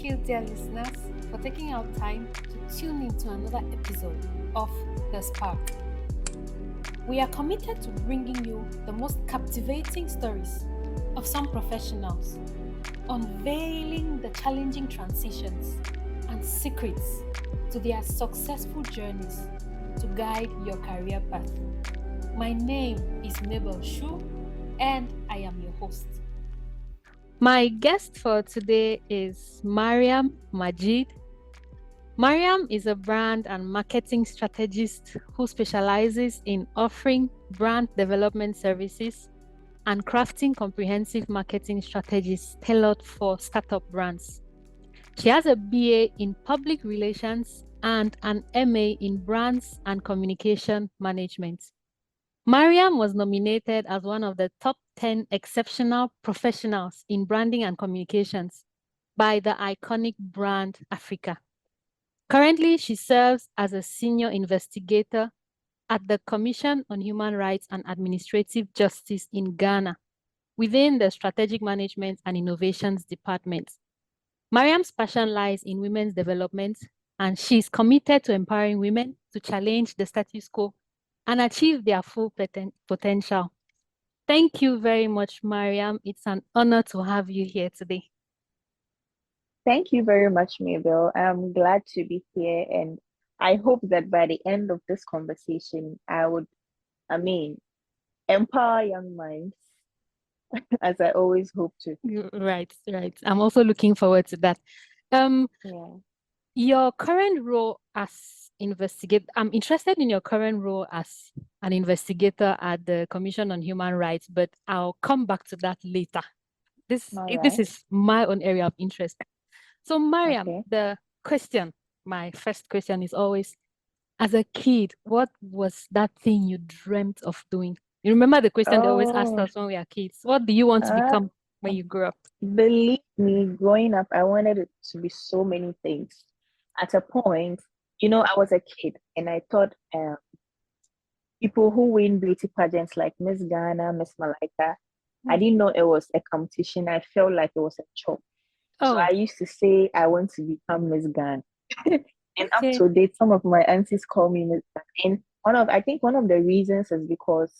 Thank you, dear listeners, for taking out time to tune in to another episode of The Spark. We are committed to bringing you the most captivating stories of some professionals, unveiling the challenging transitions and secrets to their successful journeys to guide your career path. My name is Mabel Shu, and I am your host. My guest for today is Mariam Majeed. Mariam is a brand and marketing strategist who specializes in offering brand development services and crafting comprehensive marketing strategies tailored for startup brands. She has a BA in public relations and an MA in brands and communication management. Mariam was nominated as one of the top 10 exceptional professionals in branding and communications by the iconic brand Africa. Currently, she serves as a senior investigator at the Commission on Human Rights and Administrative Justice in Ghana within the Strategic Management and Innovations Department. Mariam's passion lies in women's development, and she is committed to empowering women to challenge the status quo and achieve their full potential. Thank you very much, Mariam. It's an honor to have you here today. Thank you very much, Mabel. I'm glad to be here, and I hope that by the end of this conversation, empower young minds, as I always hope to. Right. I'm also looking forward to that. Yeah. Your current role as investigator, I'm interested in your current role as an investigator at the Commission on Human Rights, but I'll come back to that later. This All is my own area of interest. So, Mariam, right. my first question is always, as a kid, what was that thing you dreamt of doing? You remember the question they always asked Oh, us when we are kids? What do you want to uh, become when you grow up? believe me, growing up, I wanted it to be so many things. At a point, I was a kid and I thought people who win beauty pageants like Miss Ghana, Miss Malika, I didn't know it was a competition. I felt like it was a joke. So Oh, I used to say I want to become Miss Ghana. And up okay. to date, some of my aunties call me Miss Ghana. And I think one of the reasons is because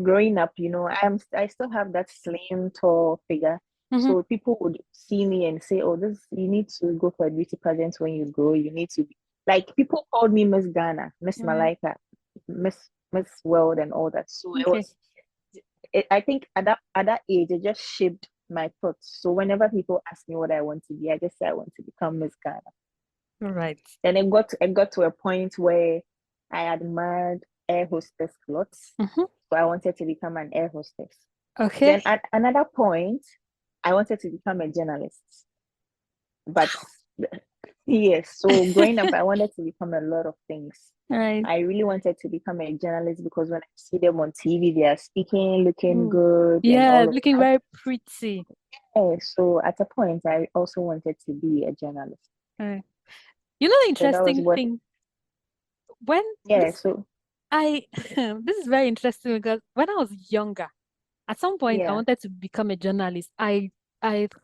growing up, I still have that slim, tall figure. Mm-hmm. So people would see me and say, "Oh, this you need to go for a beauty pageant when you grow. You need to be like." People called me Miss Ghana, Miss Right. Malika, Miss World, and all that. So Okay. I think at that age, it just shaped my thoughts. So whenever people ask me what I want to be, I just say I want to become Miss Ghana. Right. Then it got to a point where I admired air hostess clothes. Mm-hmm. So I wanted to become an air hostess. Okay. Then at another point, I wanted to become a journalist. But yes, so growing up, I wanted to become a lot of things. Right. I really wanted to become a journalist because when I see them on TV, they are speaking, looking Mm. good, and Yeah, all of looking that. very pretty. Yeah, so at a point, I also wanted to be a journalist. Right. You know the So that was interesting what, thing when yeah, this so I this is very interesting because when I was younger, at some point I yeah. wanted to become a journalist. I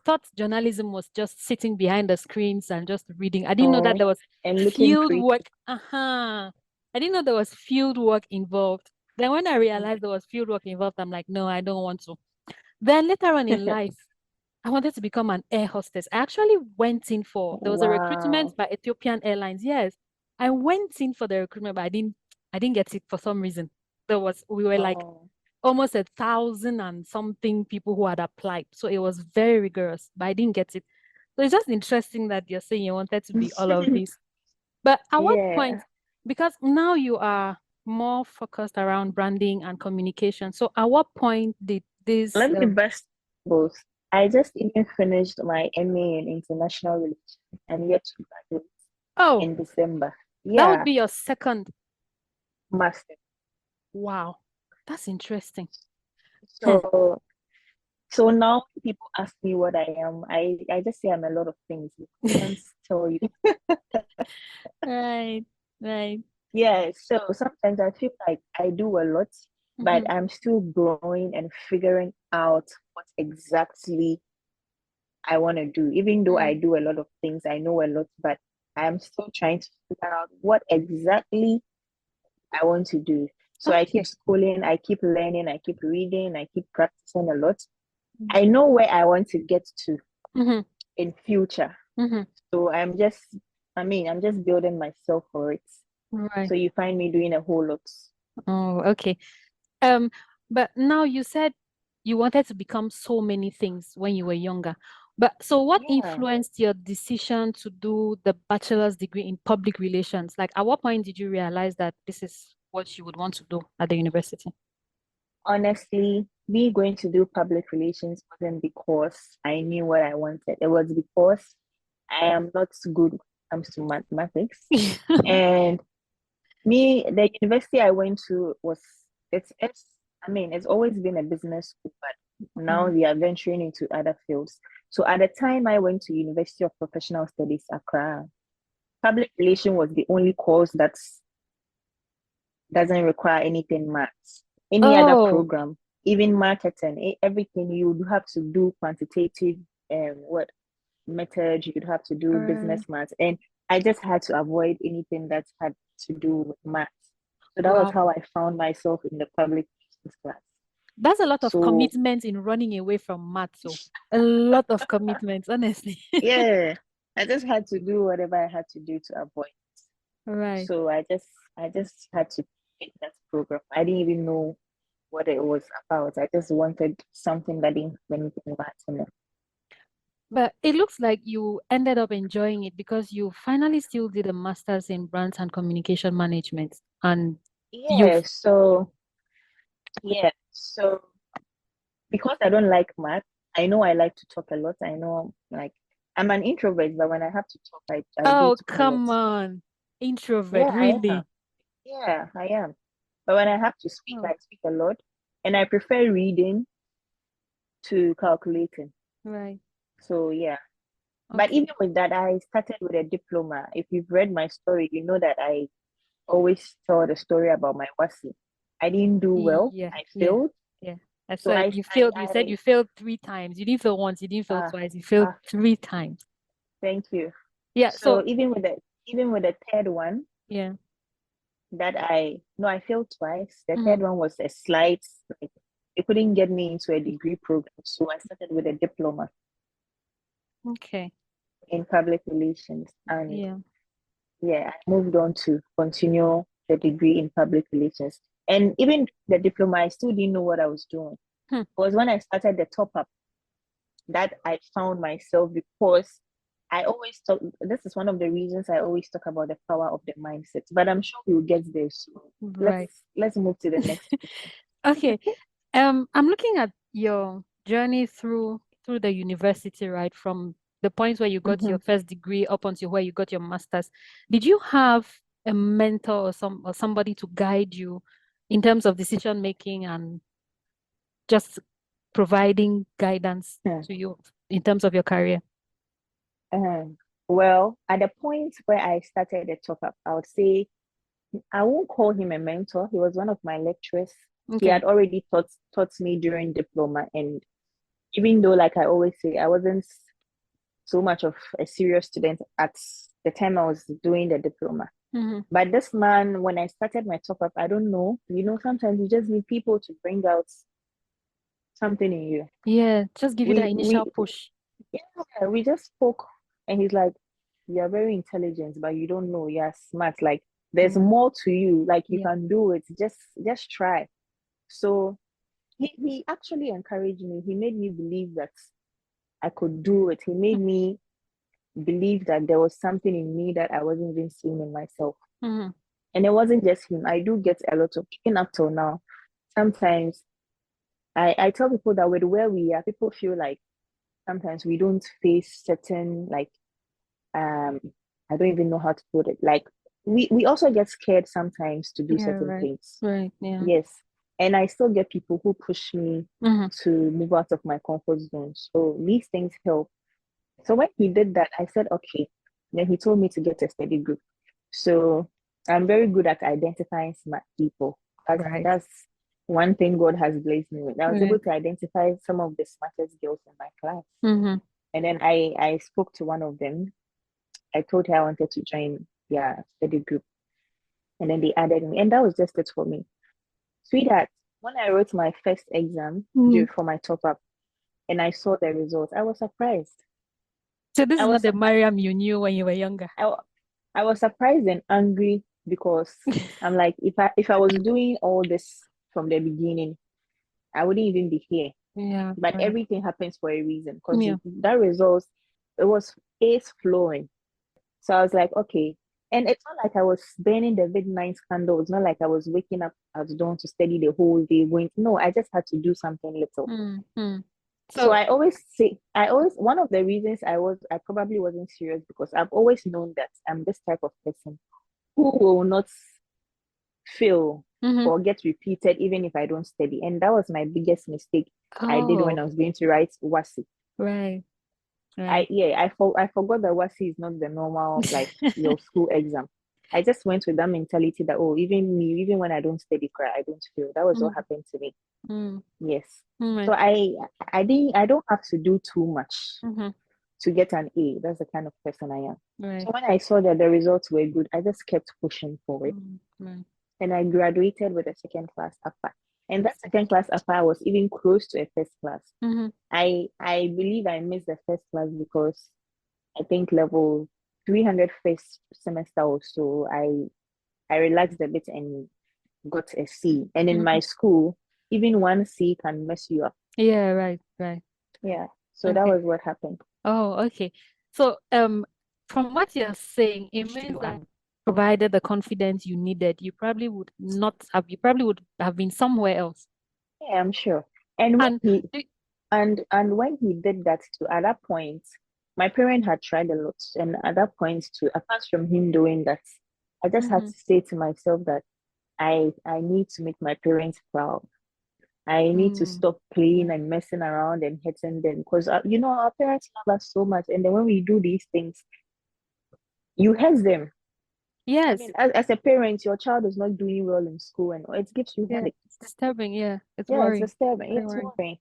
thought journalism was just sitting behind the screens and just reading. I didn't know that Oh, there was and looking field pretty. work. Uh-huh. I didn't know there was field work involved. Then when I realized there was field work involved, I'm like, no, I don't want to. Then later on in life, I wanted to become an air hostess. I actually went in for there was a recruitment Wow. by Ethiopian Airlines. Yes. I went in for the recruitment, but I didn't get it for some reason. We were like Oh, almost 1,000 and something people who had applied. So it was very rigorous, but I didn't get it. So it's just interesting that you're saying you wanted to be all of these. But at what point, yeah. because now you are more focused around branding and communication. So at what point did this Let me bust both. I just even finished my MA in international relations and yet to graduate oh, in December. that would Yeah, be your second. master. Wow, that's interesting. Hmm. So so now people ask me what I am. I just say I'm a lot of things. I can't tell you. Right, right. Yeah, so sometimes I feel like I do a lot, but Mhm. I'm still growing and figuring out what exactly I want to do. Even though I do a lot of things, I know a lot, but I'm still trying to figure out what exactly I want to do. So I keep Okay. schooling, I keep learning, I keep reading, I keep practicing a lot. Mm. I know where I want to get to Mm-hmm. in future. Mm-hmm. So I'm just building myself for it. Right. So you find me doing a whole lot. Oh, okay. Um, but now you said you wanted to become so many things when you were younger. But so what Yeah. influenced your decision to do the bachelor's degree in public relations? Like, at what point did you realize that this is what you would want to do at the university? Honestly, me going to do public relations wasn't because I knew what I wanted. It was because I am not good when it comes to mathematics. And the university I went to it's it's always been a business school, but now Mm. we are venturing into other fields. So at the time I went to University of Professional Studies, Accra, public relation was the only course that doesn't require anything maths. Any other Oh, program, even marketing, everything you would have to do quantitative what method, you could have to do uh, business maths. And I just had to avoid anything that had to do with maths. So that was wow. how I found myself in the public relations class. That's a lot of So commitment in running away from math. So a lot of commitment, honestly. yeah, I just had to do whatever I had to do to avoid. Right. So I just had to pick that program. I didn't even know what it was about. I just wanted something that didn't have anything maths in it. But it looks like you ended up enjoying it because you finally still did a master's in brands and communication management. And Yeah, you've, so because I don't like math, I know I like to talk a lot. I know like I'm an introvert, but when I have to talk, I do oh, talk a lot. come on. Introvert, Yeah, I am. really? Yeah, I am. But when I have to speak, Oh, I speak a lot. And I prefer reading to calculating. right. So yeah. But Okay. even with that, I started with a diploma. If you've read my story, you know that I always tell the story about my WASI. I didn't do well. Yeah, I yeah, failed. yeah. I So said you failed. You said you failed 3 times. You didn't fail once, you didn't fail uh, twice, you failed uh, 3 times. thank you. Yeah, so So even with the third one, yeah. that no, I failed twice. The third Mhm. one was a slight, like they couldn't get me into a degree program. So I started with a diploma Okay. in public relations. And Yeah. yeah, I moved on to continue the degree in public relations. And even the diploma, I still didn't know what I was doing. Hmm. It was when I started the top up that I found myself, because I always talk, this is one of the reasons I always talk about the power of the mindset. But I'm sure we'll get there soon. Let's Right. let's move to the next question. Okay. I'm looking at your journey through the university, right? From the point where you got Mm-hmm. your first degree up until where you got your master's. Did you have a mentor or somebody to guide you in terms of decision making and just providing guidance to you in terms of your career? Well, at the point where I started the top up, I would say I won't call him a mentor. He was one of my lecturers. He Okay. had already taught me during diploma, and even though, like I always say, I wasn't so much of a serious student at the time I was doing the diploma. Mm-hmm. But this man, when I started my top up, I don't know, sometimes you just need people to bring out something in you. Yeah, just give you that We initial we push. yeah, we just spoke, and he's like, "You're very intelligent, but you don't know. You're smart. Like there's Mm, more to you. Like you yeah. can do it. Just try." So he actually encouraged me. He made me believe that I could do it. He made me believe that there was something in me that I wasn't even seeing in myself. Mm-hmm. And it wasn't just him. I do get a lot of, even up till now, sometimes I tell people that with where we are, people feel like sometimes we don't face certain, like, um, I don't even know how to put it. Like, we also get scared sometimes to do Yeah, certain right. things. Right. Yeah. Yes. And I still get people who push me Mm-hmm. to move out of my comfort zone. So these things help. So when he did that, I said, okay. Then he told me to get a study group. So I'm very good at identifying smart people. Right. That's one thing God has blessed me with. I was able Right. to identify some of the smartest girls in my class. Mm-hmm. And then I spoke to one of them. I told her I wanted to join their study group. And then they added me. And that was just it for me. Sweetheart, when I wrote my first exam Mm. for my top up and I saw the results, I was surprised. So this I is was not the surprised. Mariam you knew when you were younger. I was surprised and angry because I'm like, if I was doing all this from the beginning, I wouldn't even be here. Yeah, But right. everything happens for a reason because Yeah. that result, it was ace flowing. So I was like, okay. And it's not like I was burning the midnight candle. It's not like I was waking up at dawn to study the whole day. No, I just had to do something little. Mm. So So, one of the reasons I probably wasn't serious because I've always known that I'm this type of person who will not fail mhm. or get repeated even if I don't study. And that was my biggest mistake I did when Oh, I was going to write WASI. right, right. I forgot that WASI is not the normal like your school exam. I just went with that mentality that even me, even when I don't study cry, I don't fail. That was what Mm, happened to me. mm, Yes. So right. I don't have to do too much Mm-hmm. to get an A. That's the kind of person I am. So Right. when I saw that the results were good, I just kept pushing for it. Right. And I graduated with a second class upper. And that second class upper was even close to a first class. Mm-hmm. I believe I missed the first class because I think level 300 first semester or so, I relaxed a bit and got a C. And in Mm-hmm. my school, even one C can mess you up. Yeah, right. Yeah. So that Okay. was what happened. Oh, okay. So, from what you're saying, it means that provided the confidence you needed, you probably would have been somewhere else. Yeah, I'm sure. And when And he do, and when he did that too, at that point, my parent had tried a lot. And at that point too, apart from him doing that, I just had mm-hmm. to say to myself that I need to make my parents proud. I need to Mm, stop playing right. and messing around and hitting them because our parents love us so much, and then when we do these things, you hurt them. I Yes, mean, as a parent, your child is not doing well in school, and it gives you yeah, headache. it's disturbing. Yeah, it's Yeah, it's worrying. disturbing. Very It's worrying. worrying.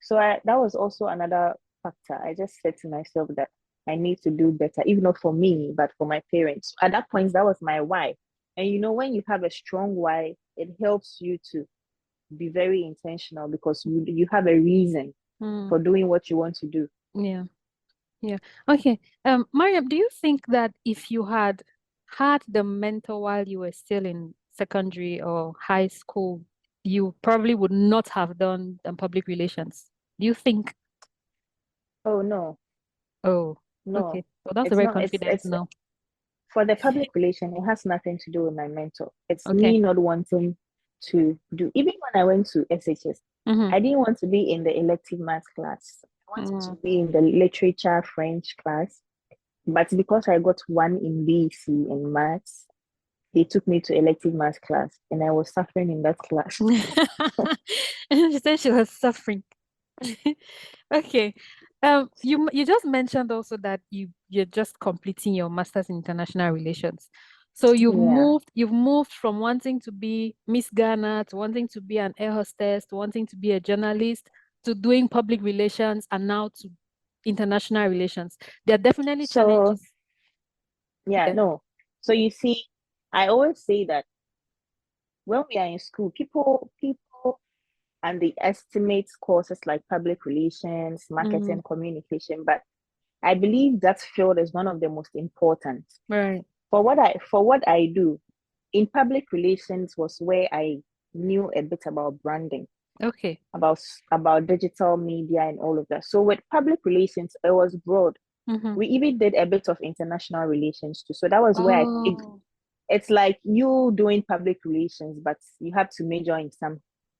So that was also another factor. I just said to myself that I need to do better, even not for me, but for my parents. At that point, that was my why. And when you have a strong why, it helps you to be very intentional because you have a reason Mm, for doing what you want to do. yeah. Yeah. Okay. Mariam, do you think that if you had had the mentor while you were still in secondary or high school, you probably would not have done public relations? Do you think? Oh no, Oh, no, okay. Well, that's a it's very not. confident It's no. for the public relation. It has nothing to do with my mentor. It's Okay. me not wanting to do. Even when I went to SHS, Mm-hmm. I didn't want to be in the elective math class. I wanted to Mm. be in the literature French class, but because I got one in BC in maths, they took me to elective math class, and I was suffering in that class. She said she was suffering. Okay. You just mentioned also that you're just completing your master's in international relations. So Yeah. you've moved from wanting to be Miss Ghana to wanting to be an air hostess to wanting to be a journalist to doing public relations and now to international relations. There are definitely So challenges. yeah, Yeah. no. So you see, I always say that when we are in school, people and they estimate courses like public relations, Mm, marketing, communication, but I believe that field is one of the most important. right. For what I do in public relations was where I knew a bit about branding, Okay. about about digital media and all of that. So with public relations, it was broad. Mm-hmm. We even did a bit of international relations too. So that was where I picked. Oh, It's like you doing public relations, but you have to major in some.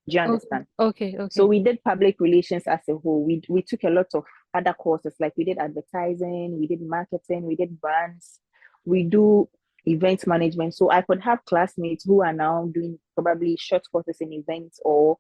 Do you okay. understand? So Okay. we did public relations as a whole. We took a lot of other courses, like we did advertising, we did marketing, we did brands, we do event management. So I could have classmates who are now doing probably short courses in events or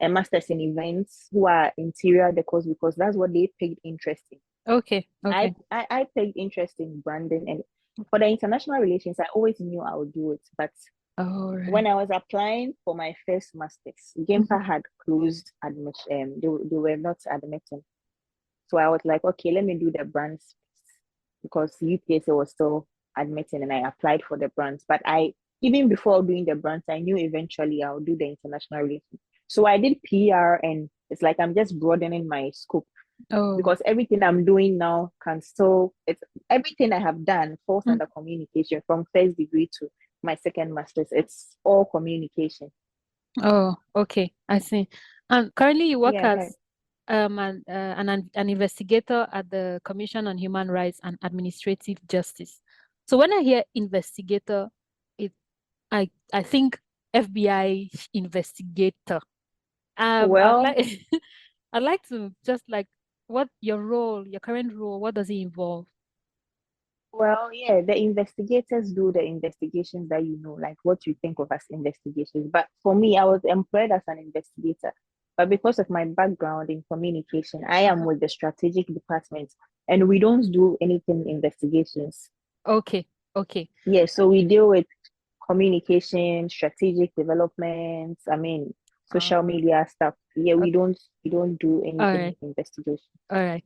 a master's in events who are interior decors because that's what they picked interest in. Okay. I, Okay. I I picked interest in branding, and for the international relations, I always knew I would do it. But All when right. I was applying for my first master's, Mhm. GAMPA had closed admission. They were not admitting. So I was like, okay, let me do the brands because UPSA was still admitting, and I applied for the brands. But even before doing the brands, I knew eventually I'll do the international relations. So I did PR, and it's like I'm just broadening my scope Oh. because everything I'm doing now it's everything I have done falls Mm. under communication from first degree to my second master's. It's all communication. Oh, okay. I see. And currently you work Yeah. as an investigator at the Commission on Human Rights and Administrative Justice. So when I hear investigator, it I think FBI investigator. I'd Well, like I'd like to just like what your role, your current role, what does it involve? yeah, the investigators do the investigations that like what you think of as investigations. But for me, I was employed as an investigator. But because of my background in communication, I am Uh-huh. with the strategic department, and we don't do anything investigations. Okay, okay. Yeah, so we deal with communication, strategic development, social Uh, media stuff. Yeah, uh, we don't do all anything right, investigation. all right.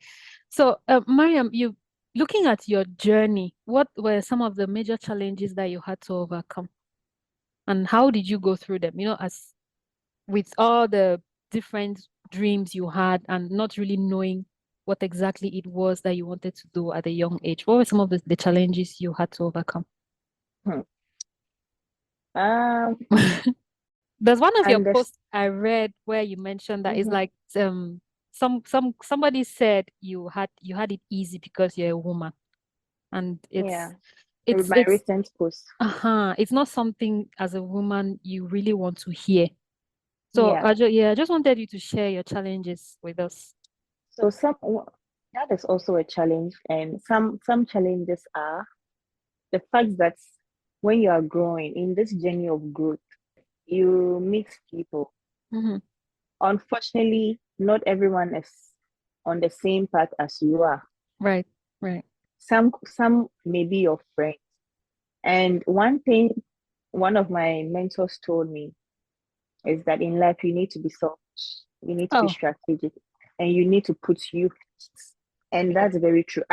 So, Mariam, you looking at your journey, what were some of the major challenges that you had to overcome, and how did you go through them? As with all the different dreams you had and not really knowing what exactly it was that you wanted to do at a young age, what were some of the challenges you had to overcome? Hmm. Um, There's one of your and this, posts I read where you mentioned that it's mhm, like somebody said you had it easy because you're a woman, and yeah, it's with it's my it's recent post. it's not something as a woman you really want to hear. So Yeah. I just wanted you to share your challenges with us. So that is also a challenge, and some challenges are the fact that when you are growing in this journey of growth, you meet people. Mm-hmm. Unfortunately, not everyone is on the same path as you are. Right, right. Some may be your friends. And one thing one of my mentors told me is that in life you need to be selfish, you need to be Oh, strategic, and you need to put you first. And that's very true.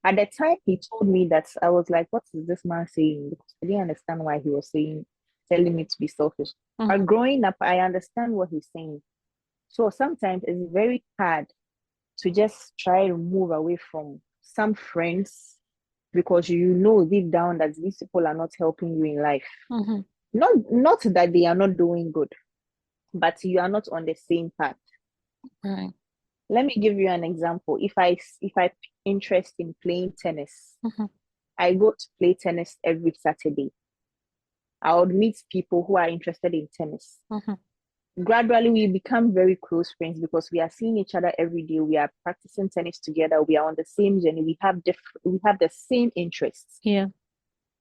At the time he told me that, I was like, what is this man saying? Because I didn't understand why he was telling me to be selfish. But mm-hmm. growing up, I understand what he's saying. So sometimes it's very hard to just try to move away from some friends because you know deep down that these people are not helping you in life. Mm-hmm. Not that they are not doing good, but you are not on the same path. Right. Let me give you an example. If I pick interest in playing tennis, Mm-hmm. I go to play tennis every Saturday. I would meet people who are interested in tennis. Mm-hmm. Gradually we become very close friends because we are seeing each other every day. We are practicing tennis together. We are on the same journey. We have the same interests. Yeah.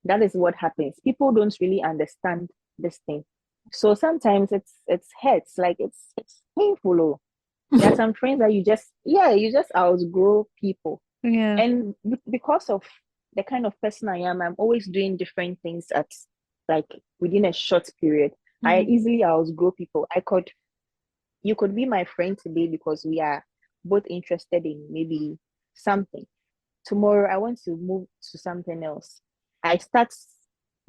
That is what happens. People don't really understand this thing. So sometimes it's hurts, like it's painful. Oh. There are some friends that you just outgrow people. Yeah. And because of the kind of person I am, I'm always doing different things at like within a short period. I Mm-hmm. easily outgrow people. You could be my friend today because we are both interested in maybe something. Tomorrow I want to move to something else. I start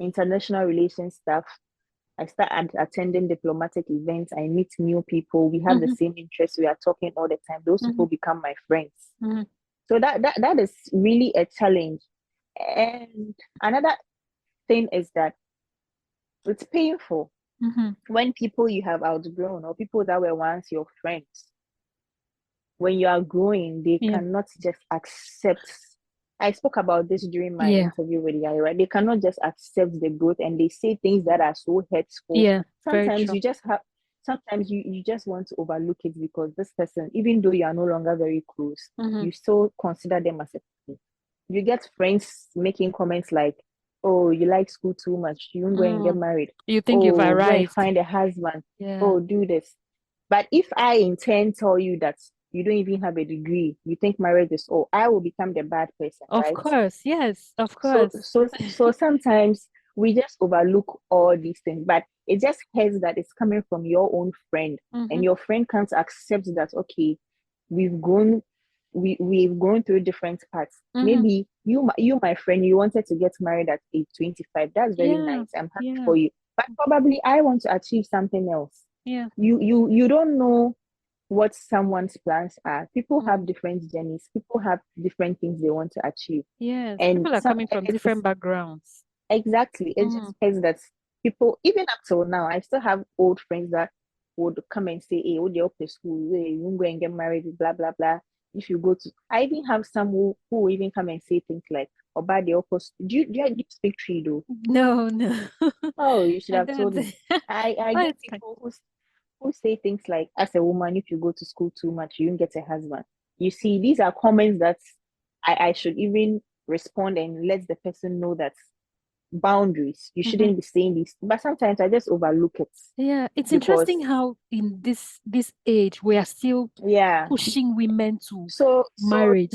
international relations stuff. I start attending diplomatic events. I meet new people. We have the Mm-hmm. same interests. We are talking all the time. Those Mm-hmm. people become my friends. Mm-hmm. So that is really a challenge. And another thing is that it's painful Mm-hmm. when people you have outgrown or people that were once your friends, when you are growing, they Yeah. cannot just accept. I spoke about this during my Yeah. interview with Yaira. They cannot just accept the growth, and they say things that are so hurtful. Yeah. Very Sometimes true. you just want to overlook it because this person, even though you are no longer very close, Mm-hmm. you still consider them as a friend. You get friends making comments like, oh, you like school too much, you won't go and get Mm. married. You think you've Oh, go and arrived? find a husband. Yeah. Oh, do this. But if I in turn tell you that you don't even have a degree, you think marriage is all, I will become the bad person, Of right? course. Yes. Of So course. so so sometimes we just overlook all these things, but it just hurts that it's coming from your own friend, Mm-hmm. and your friend can't accept that, okay, we've grown we've gone through different paths. Maybe you my friend, you wanted to get married at age 25. That's very Yeah. nice. I'm happy Yeah. for you. But probably I want to achieve something else. Yeah. You don't know what someone's plans are. People have Mm. different journeys. People have different things they want to achieve. Yes. And People are some coming from it's different backgrounds. exactly it Mm. just says that people, even up till now, I still have old friends that would come and say, hey, oh, they're up to school, hey, you won't go and get married, blah blah blah. If you go to, I even have some who will even come and say things like, oh, bad the opposite. Do you speak tree though? No, no. Oh, you should I have don't. told me. I Oh, get it's fine. people who say things like, as a woman, if you go to school too much, you won't get a husband. You see, these are comments that I should even respond and let the person know that boundaries. You Mhm. shouldn't be saying this. But sometimes I just overlook it Yeah, it's because interesting how in this age we are still yeah. pushing women to So marriage.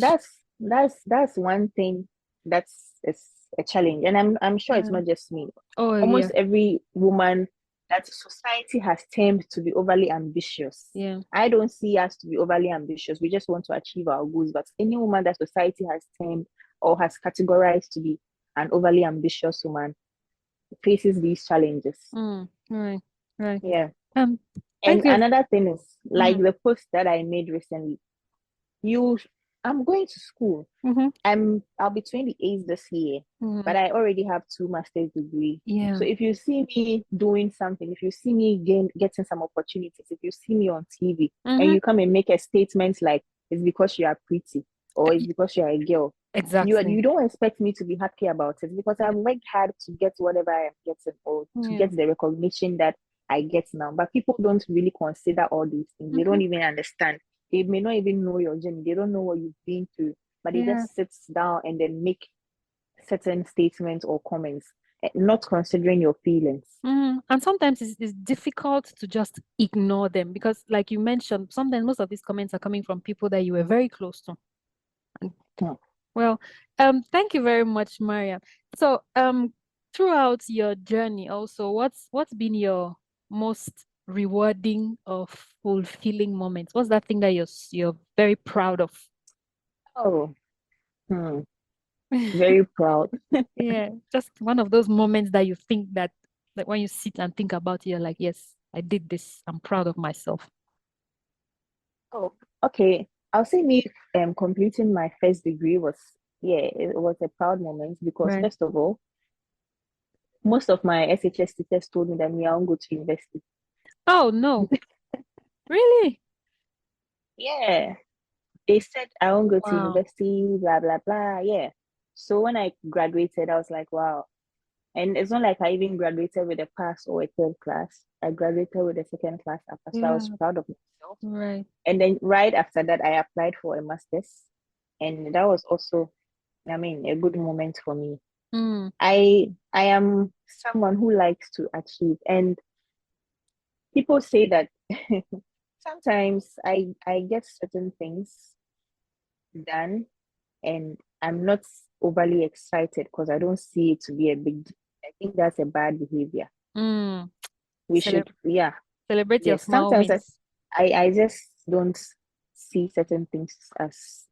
that's one thing that's is a challenge. And I'm sure it's Yeah. not just me. Oh, yeah. Almost every woman that society has termed to be overly ambitious. Yeah. I don't see us to be overly ambitious. We just want to achieve our goals. But any woman that society has termed or has categorized to be an overly ambitious woman faces these challenges. Right. Right. Yeah. Um, And thank you. another thing is like Mm. the post that I made recently. You, I'm going to school. Mm-hmm. I'll be 28 this year, Mm-hmm. but I already have two master's degree. Yeah. So if you see me doing something, if you see me getting some opportunities, if you see me on TV and Mm-hmm. you come and make a statement like it's because you are pretty or it's because you are a girl, Exactly. you don't expect me to be happy about it because I've worked hard to get whatever I am getting or to Yeah. get the recognition that I get now. But people don't really consider all these things. They Mm-hmm. don't even understand. They may not even know your journey. They don't know what you've been through, but they Yeah. just sit down and then make certain statements or comments, not considering your feelings. And sometimes it's difficult to just ignore them because, like you mentioned, sometimes most of these comments are coming from people that you were very close to. And Hmm. well, thank you very much, Mariam. So, throughout your journey, also, what's been your most rewarding or fulfilling moments? What's that thing that you're very proud of? Oh, hmm. Very proud. Yeah, just one of those moments that you think that, like when you sit and think about it, you're like, yes, I did this. I'm proud of myself. Oh, okay. I'll say me completing my first degree was, yeah, it was a proud moment because Right. first of all, most of my SHS teachers told me that me I won't go to university. Oh no, really? Yeah, they said I won't go to Wow. university, blah blah blah. Yeah. So when I graduated, I was like, wow. And it's not like I even graduated with a pass or a third class. I graduated with a second class upper, so I Yeah, was proud of myself. right. And then right after that, I applied for a master's, and that was also, I mean, a good moment for me. Mm, I am someone who likes to achieve, and people say that sometimes I get certain things done, and I'm not overly excited because I don't see it to be a big deal. I think that's a bad behavior. mm. We Cele should, yeah, Celebrate your yes. small Sometimes wins. I just don't see certain things as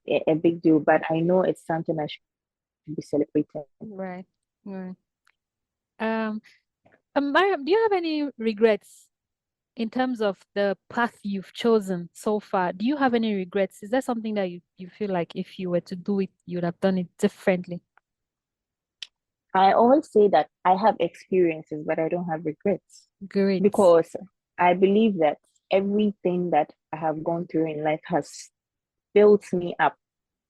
a big deal, but I know it's something I should be celebrating. Right. Right. Um, Mariam, do you have any regrets in terms of the path you've chosen so far? Do you have any regrets? Is there something that you feel like if you were to do it, you would have done it differently? I always say that I have experiences, but I don't have regrets Great. because I believe that everything that I have gone through in life has built me up,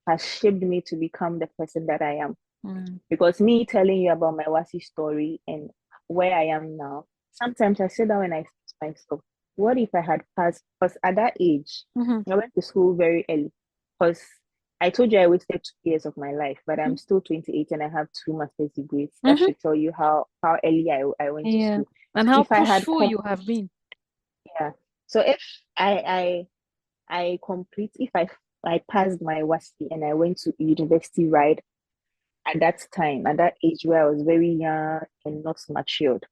has shaped me to become the person that I am. Mm. Because me telling you about my Wasi story and where I am now, sometimes I sit down and I ask myself, what if I had passed? Because at that age, Mm-hmm. I went to school very early. Because I told you I wasted 2 years of my life, but I'm still 28 and I have two master's degrees. That Mm-hmm. should tell you how early I went to Yeah. school. And So how if I had pushful you have been. yeah. So if I complete, if I passed my WASPI and I went to university right at that time, at that age where I was very young and not matured,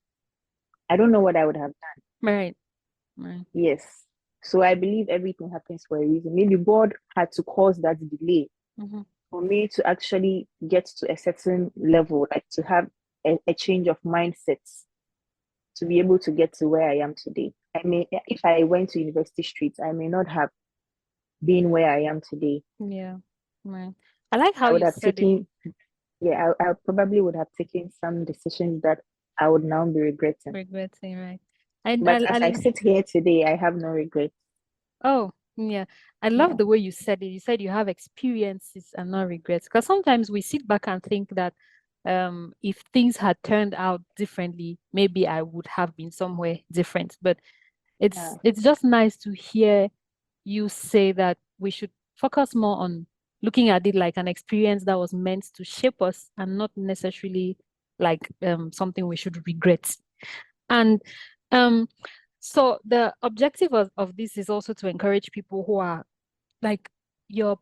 I don't know what I would have done. Right. Right. Yes. So I believe everything happens for a reason. Maybe God had to cause that delay for me to actually get to a certain level, like to have a change of mindsets to be able to get to where I am today. I mean, if I went to University Street, I may not have been where I am today. Yeah. Right. I like how I would you have said it. taken, yeah, I probably would have taken some decisions that I would now be regretting. Regretting, right? And But as I sit here today, I have no regrets. oh, yeah. I love Yeah. the way you said it. You said you have experiences and not regrets. Because sometimes we sit back and think that if things had turned out differently, maybe I would have been somewhere different. But Yeah. it's just nice to hear you say that we should focus more on looking at it like an experience that was meant to shape us and not necessarily like something we should regret. And um, so the objective of this is also to encourage people who are like your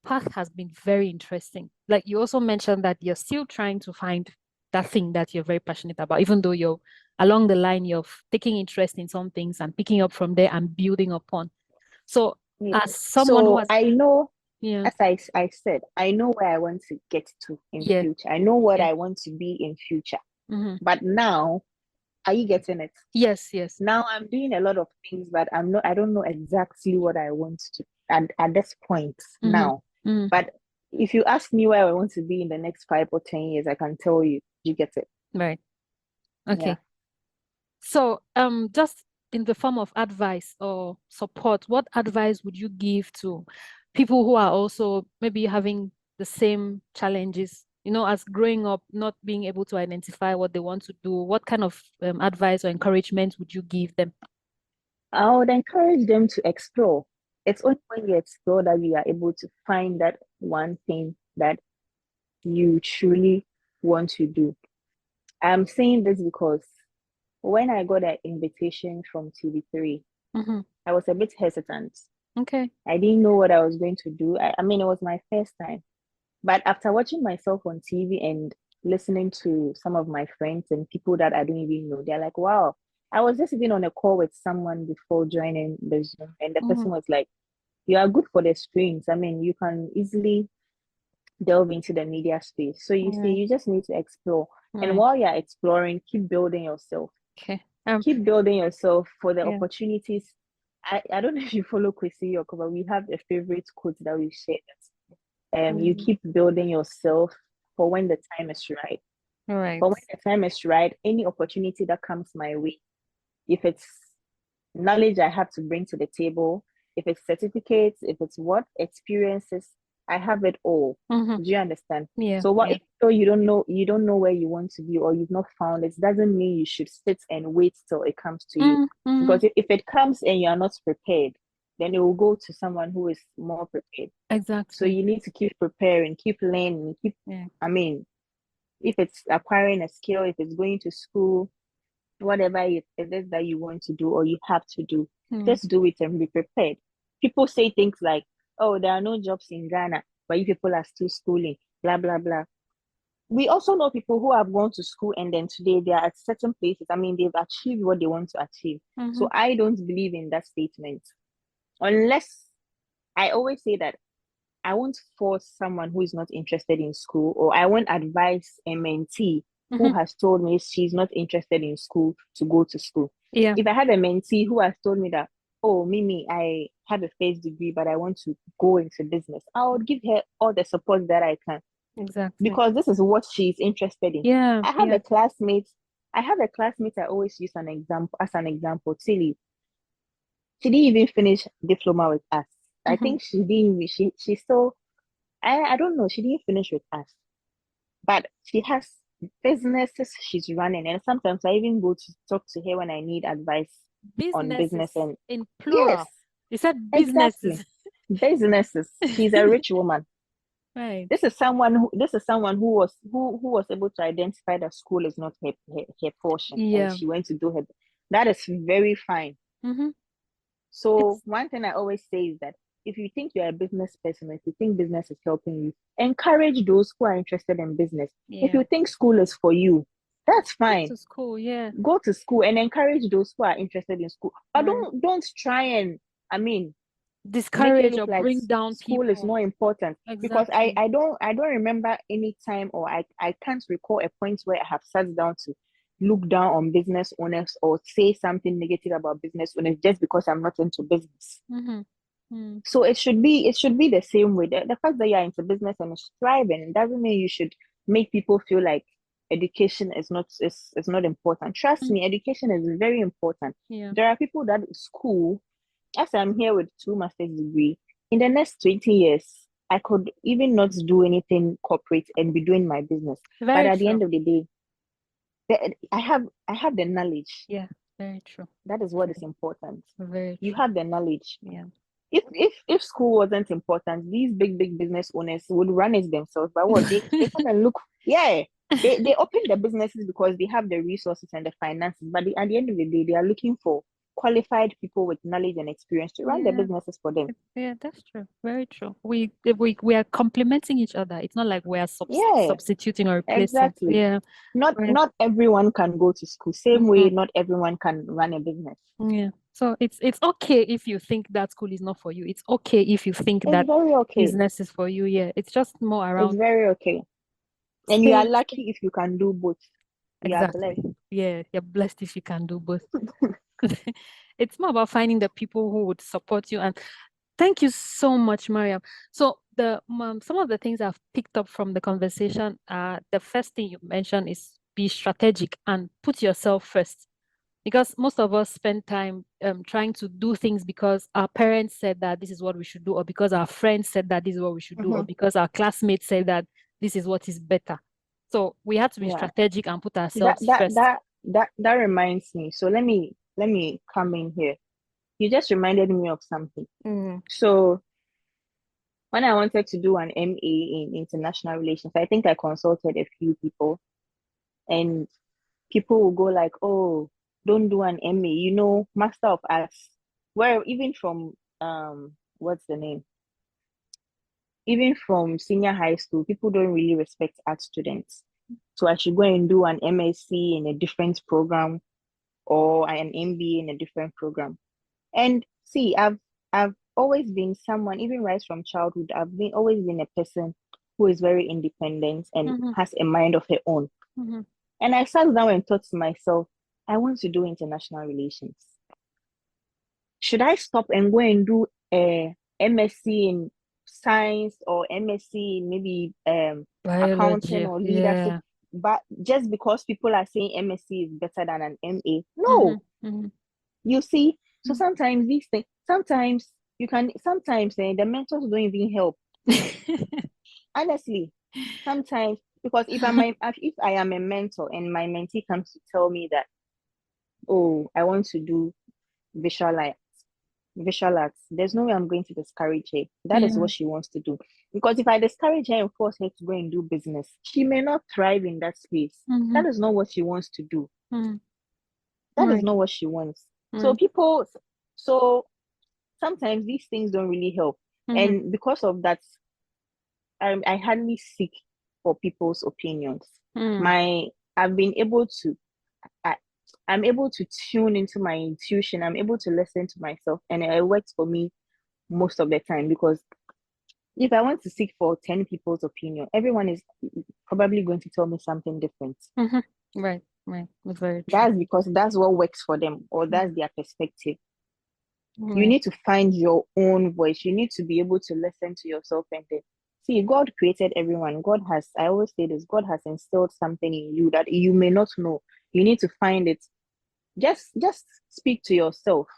path has been very interesting. Like you also mentioned that you're still trying to find that thing that you're very passionate about, even though you're along the line you're taking interest in some things and picking up from there and building upon. So Yeah. as someone who So has I know, yeah, as I said, I know where I want to get to in yeah, future. I know what yeah. I want to be in future. Mm-hmm. But now, are you getting it? Yes, yes. Now I'm doing a lot of things, but I don't know exactly what I want to at this point Mm-hmm. now. Mm-hmm. But if you ask me where I want to be in the next 5 or 10 years, I can tell you. You get it? Right. Yeah. Okay. So, just in the form of advice or support, what advice would you give to people who are also maybe having the same challenges, as growing up, not being able to identify what they want to do? What kind of advice or encouragement would you give them? I would encourage them to explore. It's only when you explore that you are able to find that one thing that you truly want to do. I'm saying this because when I got an invitation from TV3, Mm-hmm. I was a bit hesitant. Okay. I didn't know what I was going to do. I mean, it was my first time. But after watching myself on TV and listening to some of my friends and people that I don't even know, they're like, wow, I was just even on a call with someone before joining the Zoom, and the Mm-hmm. person was like, you are good for the screens. I mean, you can easily delve into the media space. So you see, Right. you just need to explore. And Right. while you're exploring, keep building yourself. Okay. Keep building yourself for the Yeah. opportunities. I don't know if you follow Kwesi York, but we have a favorite quote that we share that you Mm-hmm. keep building yourself for when the time is right. All right. For when the time is right, any opportunity that comes my way, if it's knowledge I have to bring to the table, if it's certificates, if it's what experiences, I have it all. Mm-hmm. Do you understand? Yeah. So what Yeah. if you don't know where you want to be or you've not found it, doesn't mean you should sit and wait till it comes to you. Mm-hmm. Because if it comes and you're not prepared, then it will go to someone who is more prepared. So Exactly. you need to keep preparing, keep learning, Yeah. I mean, if it's acquiring a skill, if it's going to school, whatever it is that you want to do or you have to do, Mm. just do it and be prepared. People say things like, oh, there are no jobs in Ghana, but you people are still schooling, blah, blah, blah. We also know people who have gone to school and then today they are at certain places. I mean, they've achieved what they want to achieve. Mm-hmm. So I don't believe in that statement. Unless I always say that I won't force someone who is not interested in school, or I won't advise a mentee who Mm-hmm. has told me she's not interested in school to go to school. Yeah. If I have a mentee who has told me that, oh, Mimi, I have a first degree, but I want to go into business, I would give her all the support that I can Exactly. because this is what she's interested in. Yeah. I have Yeah. a classmate. I have a classmate I always use an example as an example, Tilly. She didn't even finish diploma with us. I Mm-hmm. think she didn't. She still. I don't know. She didn't finish with us, but she has businesses she's running, and sometimes I even go to talk to her when I need advice on business. Businesses And in yes, plural. You said exactly, businesses. businesses. She's a rich woman. Right. This is someone who was able to identify that school is not her portion, and Yeah. she went to do her. That is very fine. Mm-hmm. So It's one thing I always say is that if you think you're a business person, if you think business is helping you, encourage those who are interested in business. If yeah. you think school is for you, That's Go fine. to school, yeah. Go to school and encourage those who are interested in school. But Right. don't try and, I mean, make it Discourage look or like bring down school is people. more important, because Exactly. I don't remember any time, or I can't recall a point where I have sat down to look down on business owners or say something negative about business owners just because I'm not into business. Mm-hmm. Mm. So it should be the same way. The fact that you're into business and it's thriving doesn't mean you should make people feel like education is not important. Trust Mm. me, education is very important. Yeah. There are people that school, as I'm here with 2 master's degree, in the next 20 years, I could even not do anything corporate and be doing my business. But Very at the true. end of the day, I have the knowledge. Yeah. Very true. That is what is important. Very You true. have the knowledge. Yeah. If school wasn't important, these big business owners would run it themselves. But what they come and look, yeah, they open the businesses because they have the resources and the finances. But at the end of the day, they are looking for qualified people with knowledge and experience to run the Yeah. businesses for them. Yeah, that's true. Very true. We are complementing each other. It's not like we are Yeah, substituting or replacing. exactly. Yeah. Right. Not everyone can go to school. Same Mhm. way, not everyone can run a business. Yeah. So it's okay if you think that school is not for you. It's okay if you think It's that very okay. business is for you. Yeah. It's just more It's around very okay. And you are staying. lucky if you can do both. You are Exactly. blessed. Yeah. You're blessed if you can do both. It's more about finding the people who would support you. And thank you so much, Mariam. So the some of the things I've picked up from the conversation, the first thing you mentioned is be strategic and put yourself first. Because most of us spend time trying to do things because our parents said that this is what we should do, or because our friends said that this is what we should do, or Mhm. because our classmates said that this is what is better. So we have to be Yeah. strategic and put That ourselves that first. that that reminds me. So let me come in here. You just reminded me of something. Mm. So when I wanted to do an MA in international relations, I think I consulted a few people, and people will go like, "Oh, don't do an MA, Master of Arts." Where even from what's the name? Even from senior high school, people don't really respect art students. So I should go and do an MSc in a different program or an MBA in a different program. And see, I've always been someone, even right from childhood, I've been always been a person who is very independent and Mm-hmm. has a mind of her own. Mm-hmm. And I sat down and thought to myself, I want to do international relations. Should I stop and go and do a MSc in science or MSc in maybe accounting Biology. or leadership? Yeah. But just because people are saying MSc is better than an MA, Mm-hmm. no. Mm-hmm. You see, so sometimes these things, sometimes the mentors don't even help. Honestly, sometimes, because if I am a mentor and my mentee comes to tell me that, oh, I want to do visual arts, visual arts, there's no way I'm going to discourage her. That is Yeah. what she wants to do. Because if I discourage her and force her to go and do business, she may not thrive in that space. Mm-hmm. That is not what she wants to do. Mm-hmm. That is Right. not what she wants. So Mm-hmm. so sometimes these things don't really help. Mm-hmm. And because of that, I hardly seek for people's opinions. Mm-hmm. My I've been able to I, I'm able to tune into my intuition. I'm able to listen to myself, and it works for me most of the time, because if I want to seek for 10 people's opinion, everyone is probably going to tell me something different. Mm-hmm. Right. Right. That's very true. That's because that's what works for them, or that's their perspective. You Right. need to find your own voice. You need to be able to listen to yourself and then see. God created everyone. I always say this, God has instilled something in you that you may not know. You need to find it. Just speak to yourself.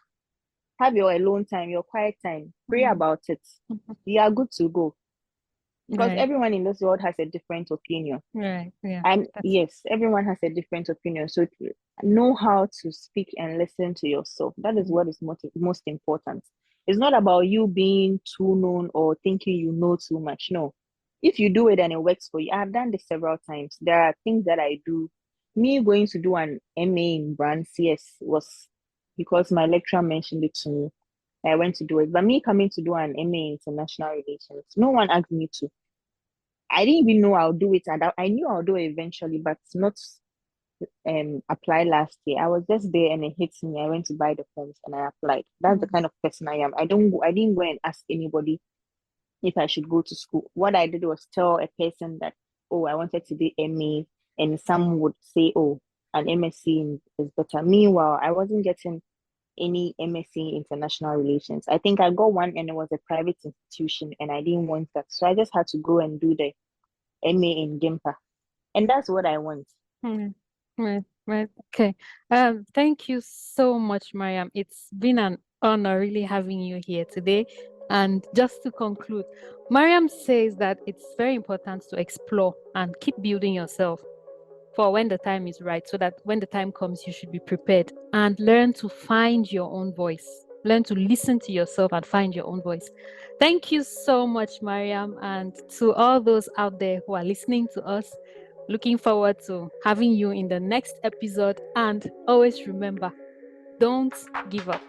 Have your alone time, your quiet time. Pray Mm-hmm. about it. Mm-hmm. You are good to go. Because Right. everyone in this world has a different opinion. Right. Yeah. And That's yes, everyone has a different opinion. So know how to speak and listen to yourself. That is Mhm. what is most important. It's not about you being too known or thinking you know too much. No. If you do it and it works for you, I've done this several times. There are things that I do. Me going to do an MA in brand CS was because my lecturer mentioned it to me. I went to do it. But me coming to do an MA in international relations, no one asked me to. I didn't even know I'll do it, and I knew I'll do it eventually, but apply last year. I was just there and it hit me. I went to buy the forms and I applied. That's the kind of person I am. I didn't go and ask anybody if I should go to school. What I did was tell a person that, oh, I wanted to do MA, and some would say, oh, an MSc is better. Meanwhile, I wasn't getting any MSc in international relations. I think I got one and it was a private institution and I didn't want that. So I just had to go and do the MA in GIMPA. And that's what I want. Right, right. Okay. Thank you so much, Mariam. It's been an honor really having you here today. And just to conclude, Mariam says that it's very important to explore and keep building yourself for when the time is right, so that when the time comes, you should be prepared, and learn to find your own voice. Learn to listen to yourself and find your own voice. Thank you so much, Mariam, and to all those out there who are listening to us. Looking forward to having you in the next episode. And always remember, don't give up.